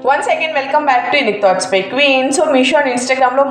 Once again welcome back to unique thoughts by queen. So Meesho and ఇన్స్టాగ్రామ్లో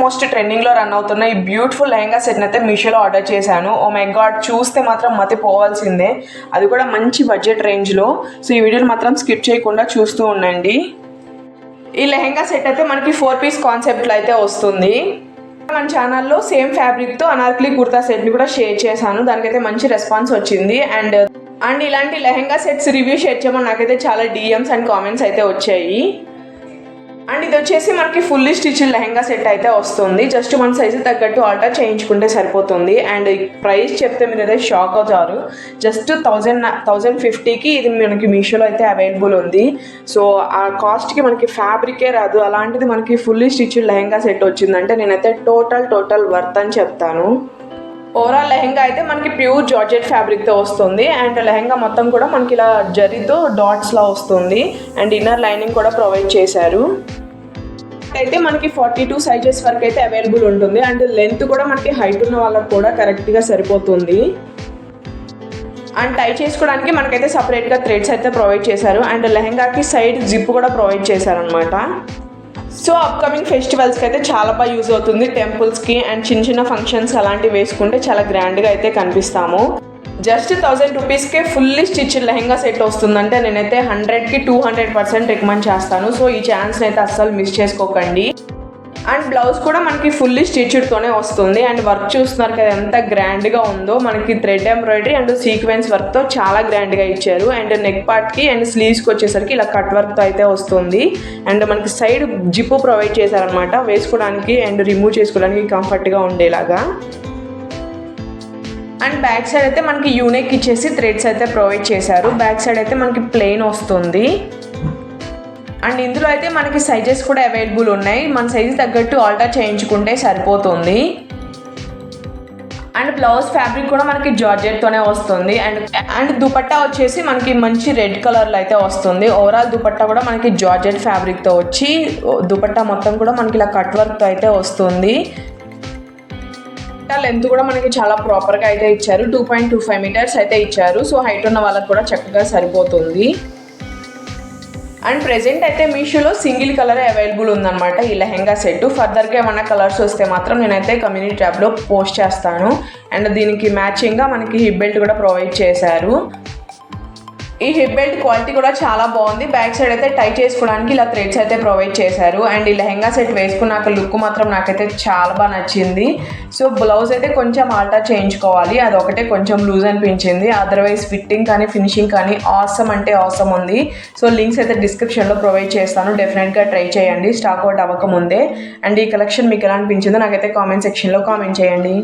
most ట్రెండింగ్లో run అవుతున్న ఈ beautiful lehenga సెట్ని అయితే మీషోలో ఆర్డర్ చేశాను. ఓ మై గాడ్, చూస్తే మాత్రం మతి పోవాల్సిందే, అది కూడా మంచి బడ్జెట్ రేంజ్లో. సో ఈ వీడియోని మాత్రం స్కిప్ చేయకుండా చూస్తూ ఉండండి. ఈ లెహంగా సెట్ అయితే మనకి 4 పీస్ కాన్సెప్ట్లో అయితే వస్తుంది. మన ఛానల్లో సేమ్ ఫ్యాబ్రిక్తో అనార్కలి కుర్తా సెట్ని కూడా షేర్ చేశాను, దానికైతే మంచి రెస్పాన్స్ వచ్చింది. అండ్ ఇలాంటి లెహంగా సెట్స్ రివ్యూ షేర్ చేయమని నాకైతే చాలా డిఎమ్స్ అండ్ కామెంట్స్ అయితే వచ్చాయి. అండ్ ఇది వచ్చేసి మనకి ఫుల్లీ స్టిచ్డ్ లెహంగా సెట్ అయితే వస్తుంది. జస్ట్ మన సైజు తగ్గట్టు ఆల్టర్ చేయించుకుంటే సరిపోతుంది. అండ్ ప్రైస్ చెప్తే మీరు అయితే షాక్ అవుతారు. జస్ట్ 1050కి ఇది మనకి మీషోలో అయితే అవైలబుల్ ఉంది. సో ఆ కాస్ట్కి మనకి ఫ్యాబ్రికే రాదు, అలాంటిది మనకి ఫుల్లీ స్టిచ్డ్ లెహంగా సెట్ వచ్చిందంటే నేనైతే టోటల్ వర్త్ అని చెప్తాను. ఓవరాల్ లెహంగా అయితే మనకి ప్యూర్ జార్జెట్ ఫ్యాబ్రిక్తో వస్తుంది. అండ్ లెహంగా మొత్తం కూడా మనకి ఇలా జరీతో డాట్స్లా వస్తుంది. అండ్ ఇన్నర్ లైనింగ్ కూడా ప్రొవైడ్ చేశారు. అయితే మనకి 42 సైజెస్ వరకు అయితే అవైలబుల్ ఉంటుంది. అండ్ లెంత్ కూడా మనకి హైట్ ఉన్న వాళ్ళకి కూడా కరెక్ట్గా సరిపోతుంది. అండ్ టై చేసుకోవడానికి మనకైతే సపరేట్గా థ్రెడ్స్ అయితే ప్రొవైడ్ చేశారు. అండ్ లెహంగాకి సైడ్ జిప్ కూడా ప్రొవైడ్ చేశారనమాట. సో అప్కమింగ్ ఫెస్టివల్స్కి అయితే చాలా బాగా యూజ్ అవుతుంది. టెంపుల్స్కి అండ్ చిన్న ఫంక్షన్స్ అలాంటివి వేసుకుంటే చాలా గ్రాండ్గా అయితే కనిపిస్తాము. జస్ట్ 1000 రూపీస్కే ఫుల్లీ స్టిచ్డ్ లెహంగా సెట్ వస్తుందంటే నేనైతే 100కి 200% రికమెండ్ చేస్తాను. సో ఈ ఛాన్స్ని అయితే అస్సలు మిస్ చేసుకోకండి. అండ్ బ్లౌజ్ కూడా మనకి ఫుల్లీ స్టిచ్డ్తోనే వస్తుంది. అండ్ వర్క్ చూస్తున్నారు కదా ఎంత గ్రాండ్గా ఉందో. మనకి థ్రెడ్ ఎంబ్రాయిడరీ అండ్ సీక్వెన్స్ వర్క్తో చాలా గ్రాండ్గా ఇచ్చారు. అండ్ నెక్ పార్ట్కి అండ్ స్లీవ్స్కి వచ్చేసరికి ఇలా కట్ వర్క్తో అయితే వస్తుంది. అండ్ మనకి సైడ్ జిప్పు ప్రొవైడ్ చేశారనమాట, వేసుకోవడానికి అండ్ రిమూవ్ చేసుకోవడానికి కంఫర్ట్గా ఉండేలాగా. అండ్ బ్యాక్ సైడ్ అయితే మనకి యూనెక్ ఇచ్చేసి థ్రెడ్స్ అయితే ప్రొవైడ్ చేశారు. బ్యాక్ సైడ్ అయితే మనకి ప్లెయిన్ వస్తుంది. అండ్ ఇందులో అయితే మనకి సైజెస్ కూడా అవైలబుల్ ఉన్నాయి, మన సైజు తగ్గట్టు ఆల్టర్ చేయించుకుంటే సరిపోతుంది. అండ్ బ్లౌజ్ ఫ్యాబ్రిక్ కూడా మనకి జార్జెట్తోనే వస్తుంది. అండ్ దుపట్టా వచ్చేసి మనకి మంచి రెడ్ కలర్లో అయితే వస్తుంది. ఓవరాల్ దుపట్టా కూడా మనకి జార్జెట్ ఫ్యాబ్రిక్తో వచ్చి దుపట్టా మొత్తం కూడా మనకి ఇలా కట్ వర్క్తో అయితే వస్తుంది. లెంత్ కూడా మనకి చాలా ప్రాపర్గా అయితే ఇచ్చారు. 2.25 మీటర్స్ అయితే ఇచ్చారు. సో హైట్ ఉన్న వాళ్ళకి కూడా చక్కగా సరిపోతుంది. అండ్ ప్రెజెంట్ అయితే మీషోలో సింగిల్ కలర్ అవైలబుల్ ఉందన్నమాట ఈ లెహంగా సెట్. ఫర్దర్గా ఏమన్నా కలర్స్ వస్తే మాత్రం నేనైతే కమ్యూనిటీ ట్యాబ్లో పోస్ట్ చేస్తాను. అండ్ దీనికి మ్యాచింగ్గా మనకి హిప్ బెల్ట్ కూడా ప్రొవైడ్ చేశారు. ఈ హిప్ బెల్ట్ క్వాలిటీ కూడా చాలా బాగుంది. బ్యాక్ సైడ్ అయితే టై చేసుకోవడానికి ఇలా థ్రెడ్స్ అయితే ప్రొవైడ్ చేశారు. అండ్ ఈ లెహంగా సెట్ వేసుకున్నాక లుక్ మాత్రం నాకైతే చాలా బాగా నచ్చింది. సో బ్లౌజ్ అయితే కొంచెం ఆల్టర్ చేయించుకోవాలి, అదొకటే కొంచెం లూజ్ అనిపించింది. అదర్వైజ్ ఫిట్టింగ్ కానీ ఫినిషింగ్ కానీ ఆసమ్ అంటే ఆసమ్ ఉంది. సో లింక్స్ అయితే డిస్క్రిప్షన్లో ప్రొవైడ్ చేస్తాను, డెఫినెట్గా ట్రై చేయండి స్టాక్ అవుట్ అవ్వకముందే. అండ్ ఈ కలెక్షన్ మీకు ఎలా అనిపించిందో నాకైతే కామెంట్ సెక్షన్లో కామెంట్ చేయండి.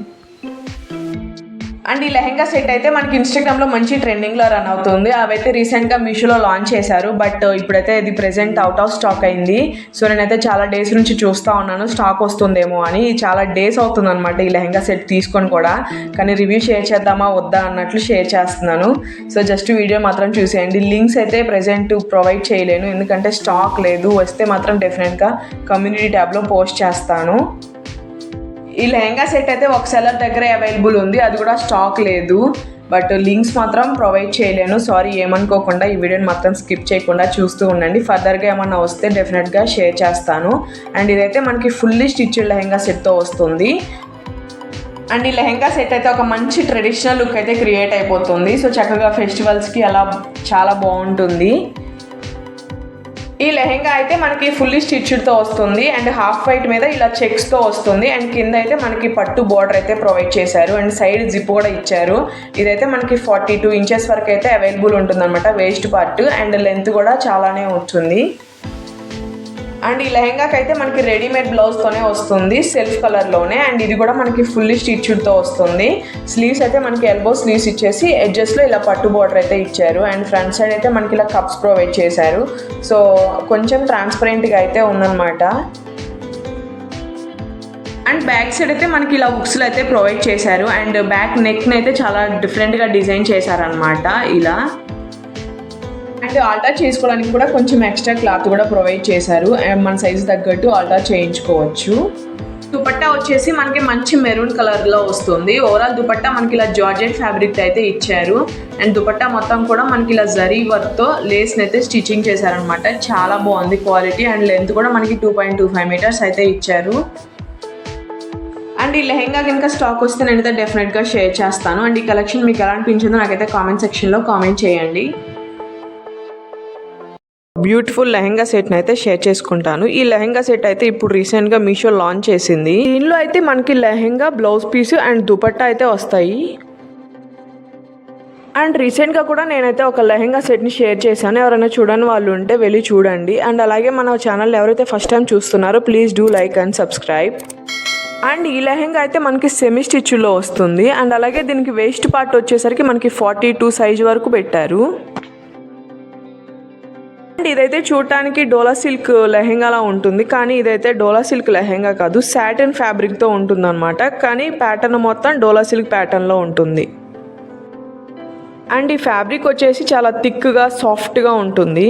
అండ్ ఈ లెహంగా సెట్ అయితే మనకి ఇన్స్టాగ్రామ్లో మంచి ట్రెండింగ్లో రన్ అవుతుంది. అవైతే రీసెంట్గా మీషోలో లాంచ్ చేశారు, బట్ ఇప్పుడైతే ఇది ప్రెజెంట్ అవుట్ ఆఫ్ స్టాక్ అయింది. సో నేనైతే చాలా డేస్ నుంచి చూస్తూ ఉన్నాను స్టాక్ వస్తుందేమో అని. చాలా డేస్ అవుతుంది అనమాట ఈ లెహంగా సెట్ తీసుకొని కూడా, కానీ రివ్యూ షేర్ చేద్దామా వద్దా అన్నట్లు షేర్ చేస్తున్నాను. సో జస్ట్ వీడియో మాత్రం చూసేయండి. లింక్స్ అయితే ప్రెజెంట్ ప్రొవైడ్ చేయలేను, ఎందుకంటే స్టాక్ లేదు. వస్తే మాత్రం డెఫినెట్గా కమ్యూనిటీ ట్యాబ్లో పోస్ట్ చేస్తాను. ఈ లెహంగా సెట్ అయితే ఒక సెల్లర్ దగ్గర అవైలబుల్ ఉంది, అది కూడా స్టాక్ లేదు. బట్ లింక్స్ మాత్రం ప్రొవైడ్ చేయలేను, సారీ ఏమనుకోకుండా. ఈ వీడియోని మాత్రం స్కిప్ చేయకుండా చూస్తూ ఉండండి. ఫర్దర్గా ఏమన్నా వస్తే డెఫినెట్గా షేర్ చేస్తాను. అండ్ ఇదైతే మనకి ఫుల్లీ స్టిచ్డ్ లెహంగా సెట్తో వస్తుంది. అండ్ ఈ లెహంగా సెట్ అయితే ఒక మంచి ట్రెడిషనల్ లుక్ అయితే క్రియేట్ అయిపోతుంది. సో చక్కగా ఫెస్టివల్స్కి అలా చాలా బాగుంటుంది. ఈ లెహంగా అయితే మనకి ఫుల్లీ స్టిచ్డ్తో వస్తుంది. అండ్ హాఫ్ వైట్ మీద ఇలా చెక్స్తో వస్తుంది. అండ్ కింద అయితే మనకి పట్టు బార్డర్ అయితే ప్రొవైడ్ చేశారు. అండ్ సైడ్ జిప్ కూడా ఇచ్చారు. ఇదైతే మనకి 42 ఇంచెస్ వరకు అయితే అవైలబుల్ ఉంటుంది అనమాట వేస్ట్ పార్ట్. అండ్ లెంత్ కూడా చాలానే ఉంటుంది. అండ్ ఈ లెహంగాకి అయితే మనకి రెడీమేడ్ బ్లౌజ్తోనే వస్తుంది, సెల్ఫ్ కలర్లోనే. అండ్ ఇది కూడా మనకి ఫుల్లీ స్టిచ్డ్తో వస్తుంది. స్లీవ్స్ అయితే మనకి ఎల్బో స్లీవ్స్ ఇచ్చేసి ఎడ్జెస్లో ఇలా పట్టు బార్డర్ అయితే ఇచ్చారు. అండ్ ఫ్రంట్ సైడ్ అయితే మనకి ఇలా కప్స్ ప్రొవైడ్ చేశారు. సో కొంచెం ట్రాన్స్పరెంట్గా అయితే ఉందన్నమాట. అండ్ బ్యాక్ సైడ్ అయితే మనకి ఇలా హుక్స్లు అయితే ప్రొవైడ్ చేశారు. అండ్ బ్యాక్ నెక్ని అయితే చాలా డిఫరెంట్గా డిజైన్ చేశారనమాట ఇలా. అండ్ ఆల్టర్ చేసుకోవడానికి కూడా కొంచెం ఎక్స్ట్రా క్లాత్ కూడా ప్రొవైడ్ చేశారు. మన సైజు తగ్గట్టు ఆల్టర్ చేయించుకోవచ్చు. దుపట్టా వచ్చేసి మనకి మంచి మెరూన్ కలర్లో వస్తుంది. ఓవరాల్ దుపట్టా మనకి ఇలా జార్జెట్ ఫ్యాబ్రిక్ అయితే ఇచ్చారు. అండ్ దుపట్టా మొత్తం కూడా మనకి ఇలా జరీ వర్క్తో లేస్ని అయితే స్టిచ్చింగ్ చేశారనమాట. చాలా బాగుంది క్వాలిటీ. అండ్ లెంత్ కూడా మనకి 2.25 మీటర్స్ అయితే ఇచ్చారు. అండ్ ఈ లెహెంగా కనుక స్టాక్ వస్తే నేనైతే డెఫినెట్గా షేర్ చేస్తాను. అండ్ ఈ కలెక్షన్ మీకు ఎలా అనిపించిందో నాకైతే కామెంట్ సెక్షన్లో కామెంట్ చేయండి. బ్యూటిఫుల్ లెహెంగా సెట్ని అయితే షేర్ చేసుకుంటాను. ఈ లెహెంగా సెట్ అయితే ఇప్పుడు రీసెంట్గా మీషో లాంచ్ చేసింది. దీనిలో అయితే మనకి lehenga, blouse piece and dupatta అయితే వస్తాయి. అండ్ రీసెంట్గా కూడా నేనైతే ఒక లెహెంగా సెట్ని షేర్ చేశాను. ఎవరైనా చూడని వాళ్ళు ఉంటే వెళ్ళి చూడండి. అండ్ అలాగే మన ఛానల్ ఎవరైతే ఫస్ట్ టైం చూస్తున్నారో please do like and subscribe. And ఈ లెహెంగా అయితే మనకి సెమీ స్టిచ్లో వస్తుంది. అండ్ అలాగే దీనికి వేస్ట్ పార్ట్ వచ్చేసరికి మనకి 42 సైజ్ వరకు పెట్టారు. ఇదైతే చూడటానికి డోలా సిల్క్ లెహెంగాలా ఉంటుంది, కానీ ఇదైతే డోలా సిల్క్ లెహెంగా కాదు, సాటిన్ ఫ్యాబ్రిక్తో ఉంటుంది అనమాట. కానీ ప్యాటర్న్ మొత్తం డోలా సిల్క్ ప్యాటర్న్లో ఉంటుంది. అండ్ ఈ ఫ్యాబ్రిక్ వచ్చేసి చాలా థిక్గా సాఫ్ట్గా ఉంటుంది.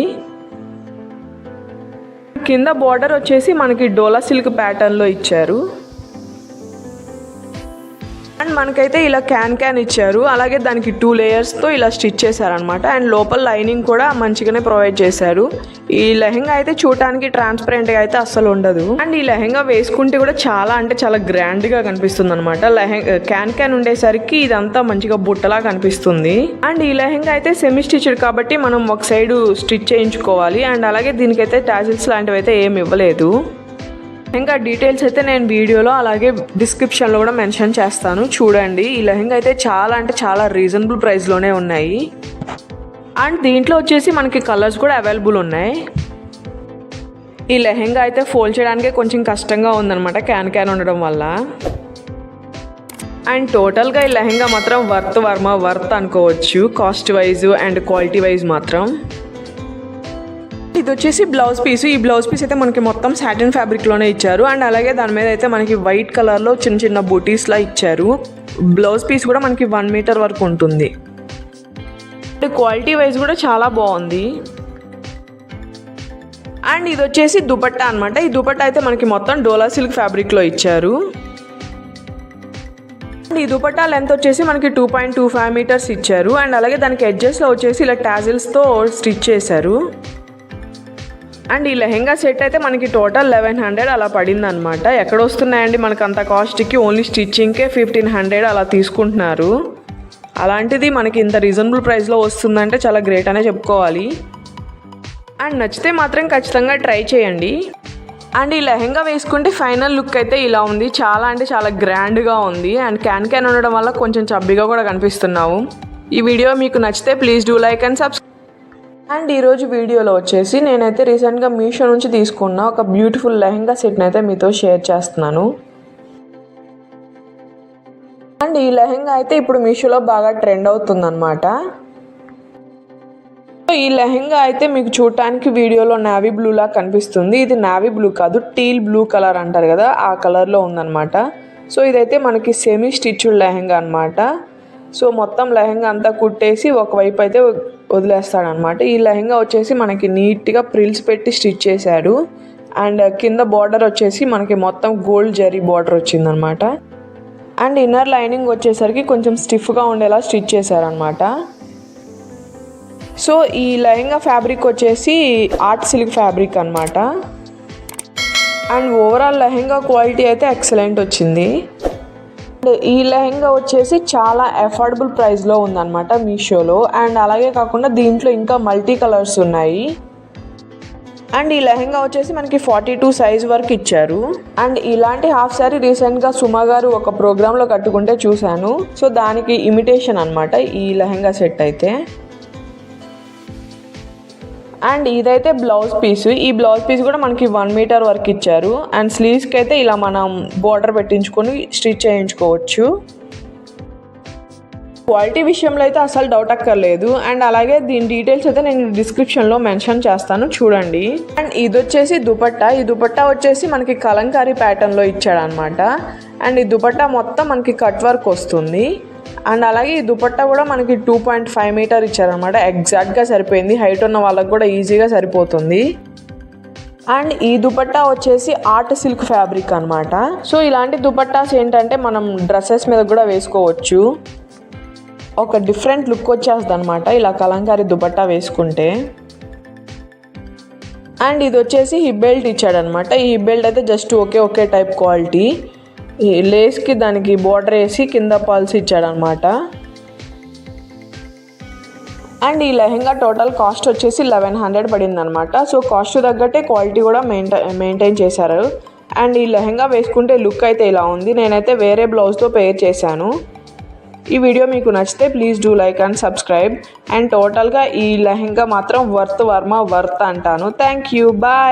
కింద బార్డర్ వచ్చేసి మనకి డోలా సిల్క్ ప్యాటర్న్లో ఇచ్చారు. అండ్ మనకైతే ఇలా క్యాన్ ఇచ్చారు. అలాగే దానికి 2 లేయర్స్తో ఇలా స్టిచ్ చేశారనమాట. అండ్ లోపల లైనింగ్ కూడా మంచిగానే ప్రొవైడ్ చేశారు. ఈ లెహెంగా అయితే చూడటానికి ట్రాన్స్పరెంట్గా అయితే అస్సలు ఉండదు. అండ్ ఈ లెహెంగా వేసుకుంటే కూడా చాలా అంటే చాలా గ్రాండ్గా కనిపిస్తుంది అనమాట. క్యాన్ ఉండేసరికి ఇదంతా మంచిగా బుట్టలా కనిపిస్తుంది. అండ్ ఈ లెహెంగా అయితే సెమీ స్టిచ్డ్ కాబట్టి మనం ఒక సైడ్ స్టిచ్ చేయించుకోవాలి. అండ్ అలాగే దీనికైతే టాజిల్స్ లాంటివి అయితే ఏమి ఇవ్వలేదు. ఇంకా డీటెయిల్స్ అయితే నేను వీడియోలో అలాగే డిస్క్రిప్షన్లో కూడా మెన్షన్ చేస్తాను, చూడండి. ఈ లెహెంగా అయితే చాలా అంటే చాలా రీజనబుల్ ప్రైస్లోనే ఉన్నాయి. అండ్ దీంట్లో వచ్చేసి మనకి కలర్స్ కూడా అవైలబుల్ ఉన్నాయి. ఈ లెహెంగా అయితే ఫోల్డ్ చేయడానికి కొంచెం కష్టంగా ఉందన్నమాట క్యాన్ ఉండడం వల్ల. అండ్ టోటల్గా ఈ లెహెంగా మాత్రం వర్త్ అనుకోవచ్చు, cost wise and quality wise మాత్రం. ఇది వచ్చేసి బ్లౌజ్ పీస్. ఈ బ్లౌజ్ పీస్ అయితే మనకి మొత్తం సాటిన్ ఫ్యాబ్రిక్లోనే ఇచ్చారు. అండ్ అలాగే దాని మీద అయితే మనకి వైట్ కలర్లో చిన్న చిన్న బూటీస్లా ఇచ్చారు. బ్లౌజ్ పీస్ కూడా మనకి 1 మీటర్ వరకు ఉంటుంది. క్వాలిటీ వైజ్ కూడా చాలా బాగుంది. అండ్ ఇది వచ్చేసి దుపట్టా అనమాట. ఈ దుపట్టా అయితే మనకి మొత్తం డోలా సిల్క్ ఫ్యాబ్రిక్లో ఇచ్చారు. అండ్ ఈ దుపట్టా లెంత్ వచ్చేసి మనకి 2.25 మీటర్స్ ఇచ్చారు. అండ్ అలాగే దానికి ఎడ్జెస్లో వచ్చేసి ఇలా టాజిల్స్తో స్టిచ్ చేశారు. అండ్ ఈ లెహెంగా సెట్ అయితే మనకి టోటల్ 1100 అలా పడింది అనమాట. ఎక్కడ వస్తున్నాయండి మనకు అంత కాస్ట్కి? ఓన్లీ స్టిచ్చింగ్కే 1500 అలా తీసుకుంటున్నారు. అలాంటిది మనకి ఇంత రీజనబుల్ ప్రైస్లో వస్తుందంటే చాలా గ్రేట్ అనే చెప్పుకోవాలి. అండ్ నచ్చితే మాత్రం ఖచ్చితంగా ట్రై చేయండి. అండ్ ఈ లెహెంగా వేసుకుంటే ఫైనల్ లుక్ అయితే ఇలా ఉంది. చాలా అంటే చాలా గ్రాండ్గా ఉంది. అండ్ క్యాన్ ఉండడం వల్ల కొంచెం చబ్బీగా కూడా కనిపిస్తున్నావు. ఈ వీడియో మీకు నచ్చితే please do like and subscribe. And ఈరోజు వీడియోలో వచ్చేసి నేనైతే రీసెంట్గా మీషో నుంచి తీసుకున్న ఒక బ్యూటిఫుల్ లెహెంగా సెట్ని అయితే మీతో షేర్ చేస్తున్నాను. అండ్ ఈ లెహెంగా అయితే ఇప్పుడు మీషోలో బాగా ట్రెండ్ అవుతుందన్నమాట. ఈ లెహెంగా అయితే మీకు చూడటానికి వీడియోలో నావీ బ్లూలా కనిపిస్తుంది. ఇది నావీ బ్లూ కాదు, టీల్ బ్లూ కలర్ అంటారు కదా, ఆ కలర్లో ఉందన్నమాట. సో ఇదైతే మనకి సెమీ స్టిచ్డ్ లెహెంగా అనమాట. సో మొత్తం లెహెంగా అంతా కుట్టేసి ఒకవైపు అయితే వదిలేస్తాడనమాట. ఈ లెహెంగా వచ్చేసి మనకి నీట్గా ప్రిల్స్ పెట్టి స్టిచ్ చేశాడు. అండ్ కింద బార్డర్ వచ్చేసి మనకి మొత్తం గోల్డ్ జరీ బార్డర్ వచ్చిందనమాట. అండ్ ఇన్నర్ లైనింగ్ వచ్చేసరికి కొంచెం స్టిఫ్గా ఉండేలా స్టిచ్ చేశారనమాట. సో ఈ లెహెంగా ఫ్యాబ్రిక్ వచ్చేసి ఆర్ట్ సిల్క్ ఫ్యాబ్రిక్ అనమాట. అండ్ ఓవరాల్ లెహెంగా క్వాలిటీ అయితే ఎక్సలెంట్ వచ్చింది. ఈ లెహెంగా వచ్చేసి చాలా అఫోర్డబుల్ ప్రైస్లో ఉందన్నమాట మీషోలో. అండ్ అలాగే కాకుండా దీంట్లో ఇంకా మల్టీ కలర్స్ ఉన్నాయి. అండ్ ఈ లెహెంగా వచ్చేసి మనకి 42 సైజ్ వరకు ఇచ్చారు. అండ్ ఇలాంటి హాఫ్ సారీ రీసెంట్గా సుమా గారు ఒక ప్రోగ్రాంలో కట్టుకుంటే చూశాను. సో దానికి ఇమిటేషన్ అనమాట ఈ లెహెంగా సెట్ అయితే. అండ్ ఇదైతే బ్లౌజ్ పీస్. ఈ బ్లౌజ్ పీస్ కూడా మనకి 1 మీటర్ వరకు ఇచ్చారు. అండ్ స్లీవ్స్కి అయితే ఇలా మనం బోర్డర్ పెట్టించుకొని స్టిచ్ చేయించుకోవచ్చు. క్వాలిటీ విషయంలో అయితే అసలు డౌట్ అక్కర్లేదు. అండ్ అలాగే దీని డీటెయిల్స్ అయితే నేను డిస్క్రిప్షన్లో మెన్షన్ చేస్తాను, చూడండి. అండ్ ఇది వచ్చేసి దుపట్టా. ఈ దుపట్టా వచ్చేసి మనకి కలంకారీ ప్యాటర్న్లో ఇచ్చాడనమాట. అండ్ ఈ దుపట్టా మొత్తం మనకి కట్ వర్క్ వస్తుంది. అండ్ అలాగే ఈ దుపట్టా కూడా మనకి 2.5 మీటర్ ఇచ్చారనమాట. ఎగ్జాక్ట్గా సరిపోయింది. హైట్ ఉన్న వాళ్ళకి కూడా ఈజీగా సరిపోతుంది. అండ్ ఈ దుపట్టా వచ్చేసి ఆర్ట్ సిల్క్ ఫ్యాబ్రిక్ అనమాట. సో ఇలాంటి దుపట్టాస్ ఏంటంటే మనం డ్రెస్సెస్ మీద కూడా వేసుకోవచ్చు. ఒక డిఫరెంట్ లుక్ వచ్చేస్తుంది అనమాట ఇలా కలంకారీ దుపట్టా వేసుకుంటే. అండ్ ఇది వచ్చేసి హిప్ బెల్ట్ ఇచ్చాడనమాట. ఈ హిప్ బెల్ట్ అయితే జస్ట్ ఒకే టైప్ క్వాలిటీ. లేస్కి దానికి బోర్డర్ వేసి కింద పల్స్ ఇచ్చాడనమాట. అండ్ ఈ లెహెంగా టోటల్ కాస్ట్ వచ్చేసి 1100 పడింది అనమాట. సో కాస్ట్ తగ్గట్టే క్వాలిటీ కూడా మెయింటైన్ చేశారు. అండ్ ఈ లెహెంగా వేసుకుంటే లుక్ అయితే ఇలా ఉంది. నేనైతే వేరే బ్లౌజ్తో పేర్ చేశాను. ఈ వీడియో మీకు నచ్చితే please do like and subscribe. And టోటల్గా ఈ లెహెంగా మాత్రం వర్త్ అంటాను. Thank you, bye.